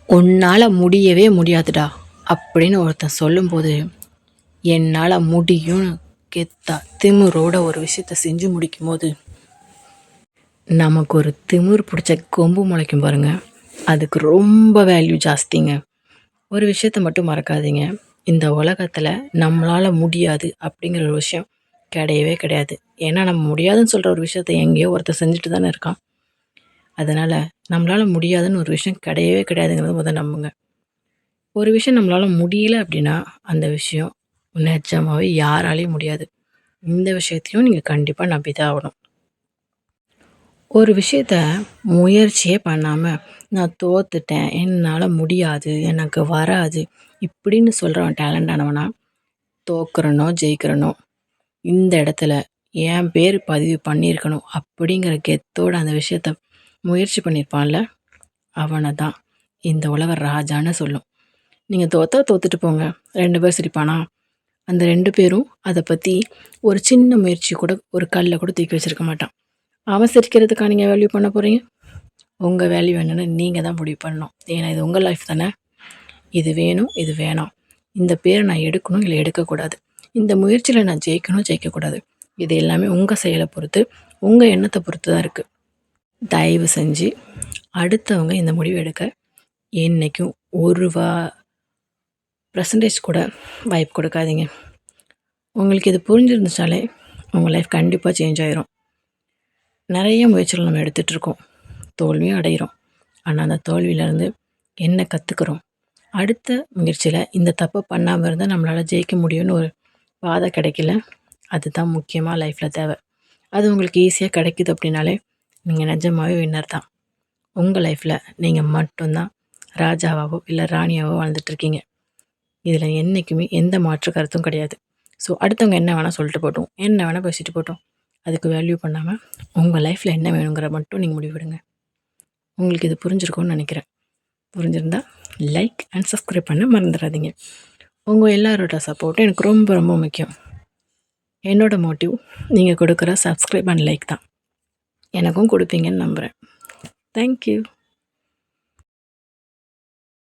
உன்னால் முடியவே முடியாதுடா அப்படின்னு ஒருத்தன் சொல்லும்போது, என்னால் முடியும்னு கெத்தா திமிரோட ஒரு விஷயத்த செஞ்சு முடிக்கும்போது, நமக்கு ஒரு திமிர் பிடிச்ச கொம்பு முளைக்கும் பாருங்க, அதுக்கு ரொம்ப வேல்யூ ஜாஸ்திங்க. ஒரு விஷயத்த மட்டும் மறக்காதீங்க, இந்த உலகத்தில் நம்மளால் முடியாது அப்படிங்கிற ஒரு விஷயம் கிடையவே கிடையாது. ஏன்னா நம்ம முடியாதுன்னு சொல்கிற ஒரு விஷயத்த எங்கேயோ ஒருத்தர் செஞ்சுட்டு தானே இருக்கான். அதனால் நம்மளால் முடியாதுன்னு ஒரு விஷயம் கிடையவே கிடையாதுங்கிறத முதல் நம்புங்க. ஒரு விஷயம் நம்மளால் முடியல அப்படின்னா அந்த விஷயம் நிஜமாவே யாராலையும் முடியாது. இந்த விஷயத்தையும் நீங்கள் கண்டிப்பாக நம்பி தான் ஆகணும். ஒரு விஷயத்த முயற்சியே பண்ணாமல் நான் தோத்துட்டேன், என்னால் முடியாது, எனக்கு வராது இப்படின்னு சொல்கிறவன் டேலண்டானவனா? தோக்குறனோ ஜெயிக்கிறனோ இந்த இடத்துல என் பேர் பதிவு பண்ணியிருக்கணும் அப்படிங்கிற கெத்தோடு அந்த விஷயத்த முயற்சி பண்ணியிருப்பான்ல, அவனை தான் இந்த உலக ராஜான்னு சொல்லும். நீங்கள் தோத்தா தோத்துட்டு போங்க, 2 பேர் சிரிப்பானா? அந்த 2 பேரும் அதை பற்றி ஒரு சின்ன முயற்சி கூட, ஒரு கல்லை கூட தூக்கி வச்சுருக்க மாட்டான். அவன் சிரிக்கிறதுக்கா நீங்கள் வேல்யூ பண்ண போகிறீங்க? உங்கள் வேல்யூ என்னென்னு நீங்கள் தான் முடிவு பண்ணணும். ஏன்னா இது உங்கள் லைஃப் தானே. இது வேணும், இது வேணாம், இந்த பேரை நான் எடுக்கணும் இல்லை எடுக்கக்கூடாது, இந்த முயற்சியில் நான் ஜெயிக்கணும் ஜெயிக்கக்கூடாது, இது எல்லாமே உங்கள் செயலை பொறுத்து, உங்கள் எண்ணத்தை பொறுத்து தான் இருக்குது. தயவு செஞ்சு அடுத்தவங்க இந்த முடிவு எடுக்க என்றைக்கும் 1% கூட வாய்ப்பு கொடுக்காதீங்க. உங்களுக்கு இது புரிஞ்சிருந்துச்சாலே உங்கள் லைஃப் கண்டிப்பாக சேஞ்ச் ஆகிரும். நிறைய முயற்சிகள் நம்ம எடுத்துகிட்ருக்கோம், தோல்வியும் அடைகிறோம். ஆனால் அந்த தோல்வியிலேருந்து என்ன கற்றுக்குறோம்? அடுத்த முயற்சியில் இந்த தப்பு பண்ணாமல் இருந்தால் நம்மளால் ஜெயிக்க முடியும்னு ஒரு பாதை கிடைக்கல, அதுதான் முக்கியமாக லைஃப்பில் தேவை. அது உங்களுக்கு ஈஸியாக கிடைக்குது அப்படின்னாலே நீங்கள் நிஜமாகவே வின்னர் தான். உங்கள் லைஃப்பில் நீங்கள் மட்டும்தான் ராஜாவாகவோ இல்லை ராணியாவோ வாழ்ந்துட்டுருக்கீங்க. இதில் என்றைக்குமே எந்த மாற்று கருத்தும் கிடையாது. ஸோ அடுத்தவங்க என்ன வேணால் சொல்லிட்டு போட்டோம், என்ன வேணால் பேசிட்டு போட்டோம், அதுக்கு வேல்யூ பண்ணாமல் உங்கள் லைஃப்பில் என்ன வேணுங்கிற மட்டும் நீங்கள் முடிவெடுங்க. உங்களுக்கு இது புரிஞ்சிருக்கும்னு நினைக்கிறேன். புரிஞ்சிருந்தால் லைக் அண்ட் சப்ஸ்கிரைப் பண்ண மறந்துடாதீங்க. உங்கள் எல்லாரோட சப்போர்ட்டும் எனக்கு ரொம்ப ரொம்ப முக்கியம். என்னோட மோட்டிவ் நீங்கள் கொடுக்குற சப்ஸ்கிரைப் அண்ட் லைக் தான். எனக்கும் கொடுப்பீங்கன்னு நம்புகிறேன். தேங்க்யூ.